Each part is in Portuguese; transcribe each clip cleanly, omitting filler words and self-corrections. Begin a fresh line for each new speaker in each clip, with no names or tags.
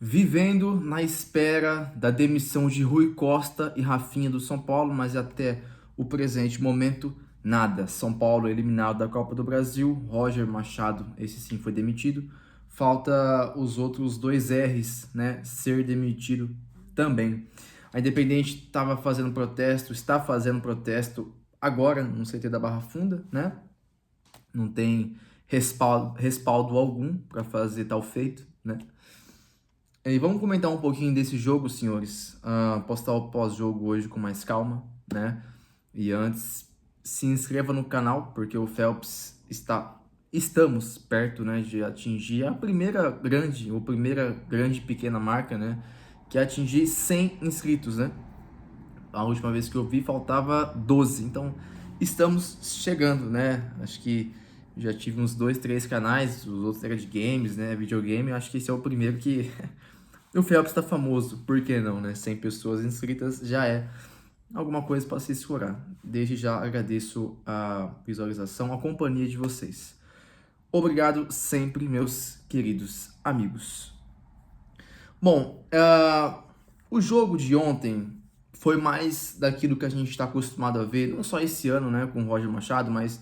Vivendo na espera da demissão de Rui Costa e Rafinha do São Paulo, mas até o presente momento, nada. São Paulo eliminado da Copa do Brasil, Roger Machado, esse sim foi demitido. Falta os outros dois R's, né, ser demitido também. A Independente estava fazendo protesto, está fazendo protesto agora no CT da Barra Funda, né? Não tem respaldo algum para fazer tal feito, né? E vamos comentar um pouquinho desse jogo, senhores. Postar o pós-jogo hoje com mais calma, né? E antes, se inscreva no canal, porque o Phelps estamos perto, né, de atingir a primeira grande pequena marca, né? Que é atingir 100 inscritos, né? A última vez que eu vi faltava 12, então estamos chegando, né? Acho que já tive uns 2, 3 canais, os outros eram de games, né? Videogame, acho que esse é o primeiro que o Phelps está famoso, por que não, né? 100 pessoas inscritas já é alguma coisa para se escorar. Desde já agradeço a visualização, a companhia de vocês. Obrigado sempre, meus queridos amigos. Bom, o jogo de ontem foi mais daquilo que a gente está acostumado a ver, não só esse ano, né, com o Roger Machado, mas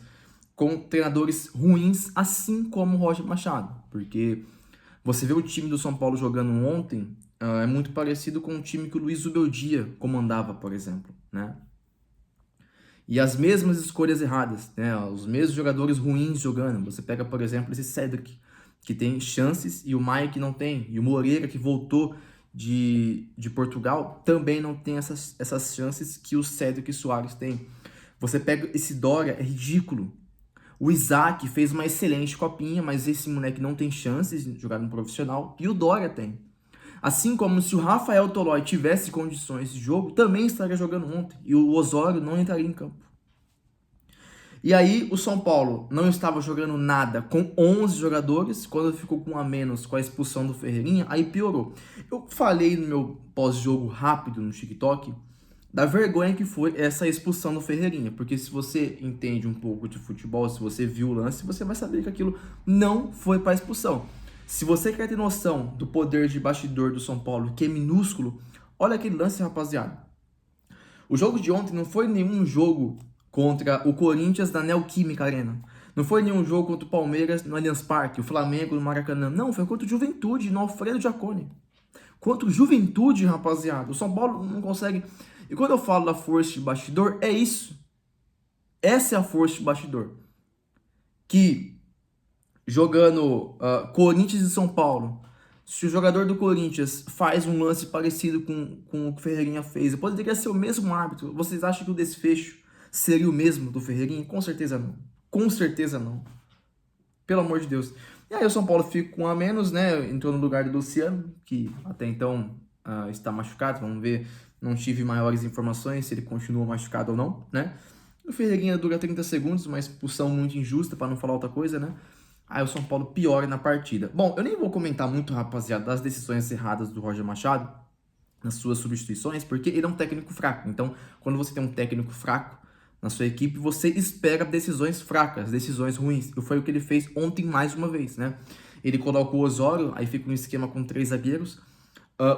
com treinadores ruins, assim como o Roger Machado, porque você vê o time do São Paulo jogando ontem, é muito parecido com o time que o Luiz Zubeldia comandava, por exemplo, né? E as mesmas escolhas erradas, né? Os mesmos jogadores ruins jogando. Você pega, por exemplo, esse Cedric, que tem chances, e o Maia que não tem. E o Moreira, que voltou de Portugal, também não tem essas chances que o Cedric Soares tem. Você pega esse Dória, é ridículo. O Isaac fez uma excelente copinha, mas esse moleque não tem chances de jogar no profissional, e o Dória tem. Assim como se o Rafael Tolói tivesse condições de jogo, também estaria jogando ontem, e o Osório não entraria em campo. E aí o São Paulo não estava jogando nada com 11 jogadores, quando ficou com um a menos com a expulsão do Ferreirinha, aí piorou. Eu falei no meu pós-jogo rápido no TikTok da vergonha que foi essa expulsão do Ferreirinha, porque se você entende um pouco de futebol, se você viu o lance, você vai saber que aquilo não foi para expulsão. Se você quer ter noção do poder de bastidor do São Paulo, que é minúsculo, olha aquele lance, rapaziada. O jogo de ontem não foi nenhum jogo contra o Corinthians na Neoquímica Arena. Não foi nenhum jogo contra o Palmeiras no Allianz Parque, o Flamengo no Maracanã. Não, foi contra o Juventude no Alfredo Jaconi. Contra o Juventude, rapaziada. O São Paulo não consegue. E quando eu falo da força de bastidor, é isso. Essa é a força de bastidor. Que jogando Corinthians e São Paulo, se o jogador do Corinthians faz um lance parecido com o que o Ferreirinha fez, poderia ser o mesmo árbitro. Vocês acham que o desfecho seria o mesmo do Ferreirinha? Com certeza não. Com certeza não. Pelo amor de Deus. E aí o São Paulo fica com um a menos, né? Entrou no lugar do Luciano, que até então está machucado. Vamos ver. Não tive maiores informações se ele continua machucado ou não, né? O Ferreirinha dura 30 segundos, uma expulsão muito injusta, para não falar outra coisa, né? Aí o São Paulo piora na partida. Bom, eu nem vou comentar muito, rapaziada, das decisões erradas do Roger Machado nas suas substituições, porque ele é um técnico fraco. Então, quando você tem um técnico fraco na sua equipe, você espera decisões fracas, decisões ruins. E foi o que ele fez ontem mais uma vez, né? Ele colocou o Osório, aí fica um esquema com 3 zagueiros.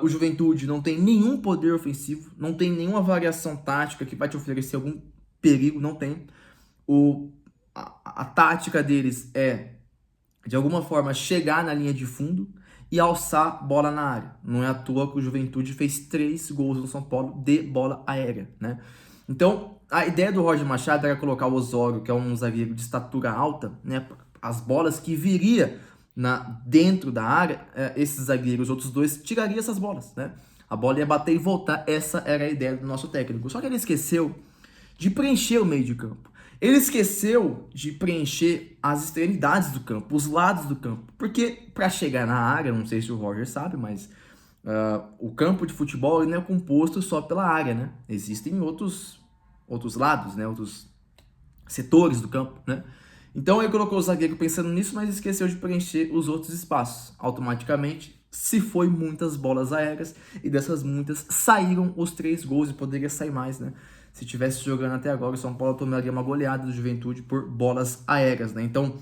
O Juventude não tem nenhum poder ofensivo, não tem nenhuma variação tática que vai te oferecer algum perigo, não tem. A tática deles é, de alguma forma, chegar na linha de fundo e alçar bola na área. Não é à toa que o Juventude fez 3 gols no São Paulo de bola aérea, né? Então, a ideia do Roger Machado era colocar o Osório, que é um zagueiro de estatura alta, né? As bolas que viria dentro da área, esses zagueiros, os outros dois, tirariam essas bolas, né? A bola ia bater e voltar, essa era a ideia do nosso técnico. Só que ele esqueceu de preencher o meio de campo. Ele esqueceu de preencher as extremidades do campo, os lados do campo. Porque para chegar na área, não sei se o Roger sabe, mas o campo de futebol ele não é composto só pela área, né? Existem outros lados, né? Outros setores do campo, né? Então ele colocou o zagueiro pensando nisso, mas esqueceu de preencher os outros espaços. Automaticamente se foi muitas bolas aéreas e dessas muitas saíram os 3 gols e poderia sair mais, né? Se tivesse jogando até agora, o São Paulo tomaria uma goleada do Juventude por bolas aéreas, né? Então,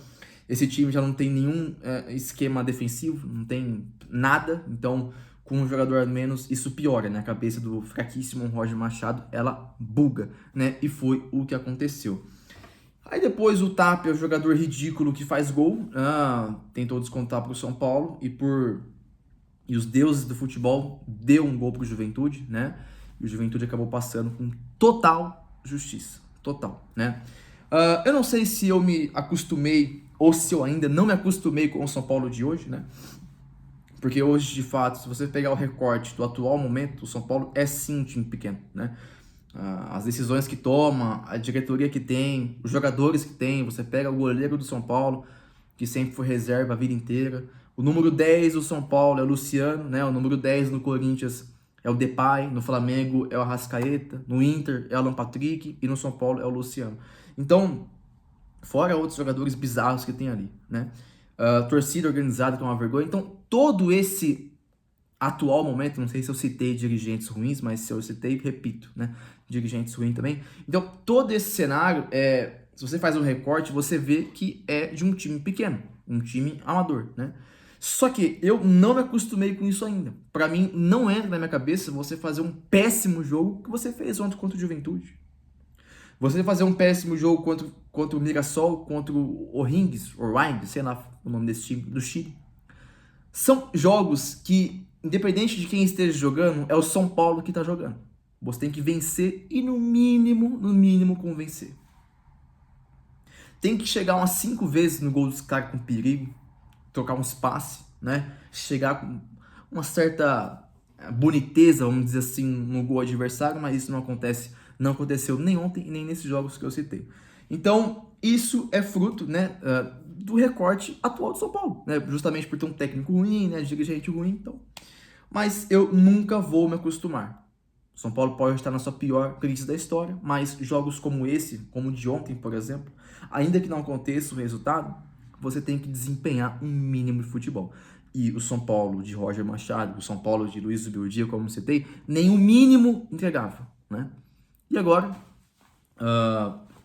Esse time já não tem nenhum esquema defensivo, não tem nada, então com um jogador a menos isso piora, né? A cabeça do fraquíssimo Roger Machado, ela buga, né? E foi o que aconteceu. Aí depois o Tapia, o jogador ridículo que faz gol, tentou descontar para o São Paulo e os deuses do futebol deu um gol para o Juventude, né? E o Juventude acabou passando com total justiça, total, né? Eu não sei se eu me acostumei ou se eu ainda não me acostumei com o São Paulo de hoje, né? Porque hoje, de fato, se você pegar o recorte do atual momento, o São Paulo é sim um time pequeno, né? As decisões que toma, a diretoria que tem, os jogadores que tem, você pega o goleiro do São Paulo, que sempre foi reserva a vida inteira. O número 10 do São Paulo é o Luciano, né? O número 10 no Corinthians é o Depay, no Flamengo é o Arrascaeta, no Inter é o Alan Patrick e no São Paulo é o Luciano. Então, fora outros jogadores bizarros que tem ali, né? Torcida organizada que é uma vergonha. Então, todo esse atual momento, não sei se eu citei dirigentes ruins, mas se eu citei, repito, né? Dirigentes ruins também. Então, todo esse cenário, se você faz um recorte, você vê que é de um time pequeno, um time amador, né? Só que eu não me acostumei com isso ainda. Para mim, não entra na minha cabeça você fazer um péssimo jogo que você fez ontem contra o Juventude. Você fazer um péssimo jogo contra o Mirassol, contra o O'Rings, sei lá o nome desse time, do Chile. São jogos que, independente de quem esteja jogando, é o São Paulo que está jogando. Você tem que vencer e no mínimo convencer. Tem que chegar umas 5 vezes no gol dos caras com perigo, trocar uns passes, né? Chegar com uma certa boniteza, vamos dizer assim, no gol adversário, mas isso não aconteceu nem ontem e nem nesses jogos que eu citei. Então, isso é fruto, né, do recorte atual do São Paulo, né? Justamente por ter um técnico ruim, né, dirigente ruim, então. Mas eu nunca vou me acostumar. São Paulo pode estar na sua pior crise da história, mas jogos como esse, como o de ontem, por exemplo, ainda que não aconteça o resultado, você tem que desempenhar um mínimo de futebol. E o São Paulo de Roger Machado, o São Paulo de Luiz Bieldia, como citei, nem o mínimo entregava, né? E agora,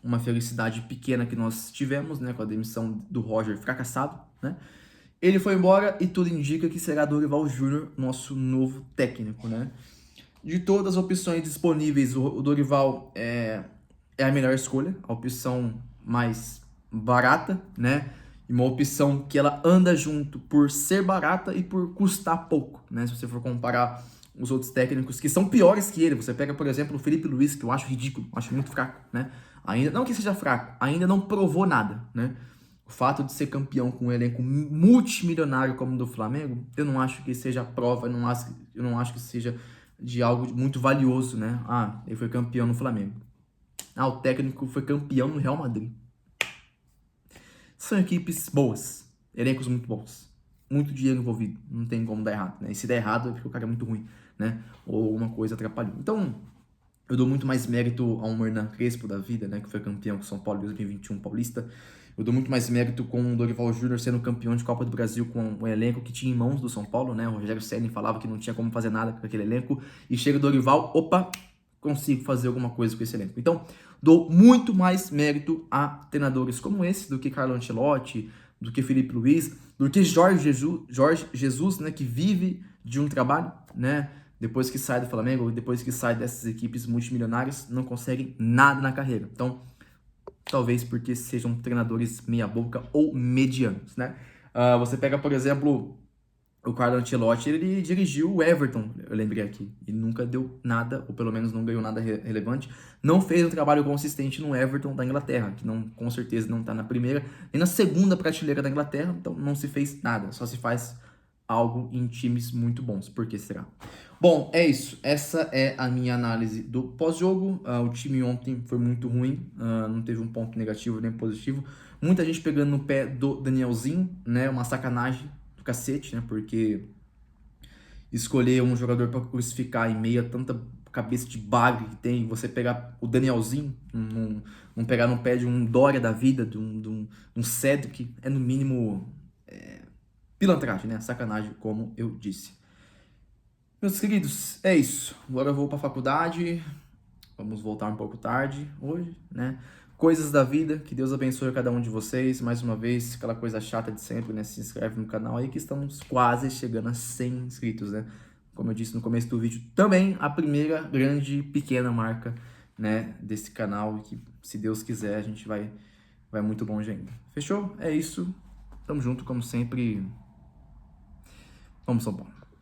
uma felicidade pequena que nós tivemos, né, com a demissão do Roger fracassado, né? Ele foi embora e tudo indica que será Dorival Júnior, nosso novo técnico, né? De todas as opções disponíveis, o Dorival é a melhor escolha, a opção mais barata, né? E uma opção que ela anda junto por ser barata e por custar pouco, né? Se você for comparar os outros técnicos que são piores que ele, você pega, por exemplo, o Felipe Luiz, que eu acho ridículo, acho muito fraco, né? Ainda não que seja fraco, ainda não provou nada, né? O fato de ser campeão com um elenco multimilionário como o do Flamengo, eu não acho que seja prova, eu não acho que seja de algo muito valioso, né? Ele foi campeão no Flamengo. O técnico foi campeão no Real Madrid. São equipes boas, elencos muito bons, muito dinheiro envolvido, não tem como dar errado, né? E se der errado é porque o cara é muito ruim, né? Ou alguma coisa atrapalhou. Então, eu dou muito mais mérito a um Hernan Crespo da vida, né? Que foi campeão com São Paulo em 2021 paulista. Eu dou muito mais mérito com o Dorival Júnior sendo campeão de Copa do Brasil com o elenco que tinha em mãos do São Paulo, né? O Rogério Ceni falava que não tinha como fazer nada com aquele elenco. E chega o Dorival, consigo fazer alguma coisa com esse elenco. Então, dou muito mais mérito a treinadores como esse do que Carlo Ancelotti, do que Felipe Luiz, do que Jorge Jesus, né? Que vive de um trabalho, né? Depois que sai do Flamengo, depois que sai dessas equipes multimilionárias, não conseguem nada na carreira. Então, talvez porque sejam treinadores meia boca ou medianos, né? Você pega, por exemplo, o Carlo Ancelotti, ele dirigiu o Everton, eu lembrei aqui, e nunca deu nada, ou pelo menos não ganhou nada relevante, não fez um trabalho consistente no Everton da Inglaterra, que não, com certeza não está na primeira, nem na segunda prateleira da Inglaterra, então não se fez nada, só se faz algo em times muito bons. Por que será? Bom, é isso. Essa é a minha análise do pós-jogo. O time ontem foi muito ruim, não teve um ponto negativo nem positivo. Muita gente pegando no pé do Danielzinho, né? Uma sacanagem do cacete, né? Porque escolher um jogador para crucificar em meio a tanta cabeça de bagre que tem, você pegar o Danielzinho, não pegar no pé de um Dória da vida, de um Cedric, é no mínimo pilantragem, né? Sacanagem, como eu disse. Meus queridos, é isso. Agora eu vou para a faculdade. Vamos voltar um pouco tarde hoje, né? coisas da vida. Que Deus abençoe cada um de vocês. Mais uma vez, aquela coisa chata de sempre, né? Se inscreve no canal aí que estamos quase chegando a 100 inscritos, né? Como eu disse no começo do vídeo, também a primeira grande, pequena marca, né, desse canal. Que, se Deus quiser, a gente vai muito longe ainda. Fechou? É isso. Tamo junto, como sempre. Vamos, São Paulo.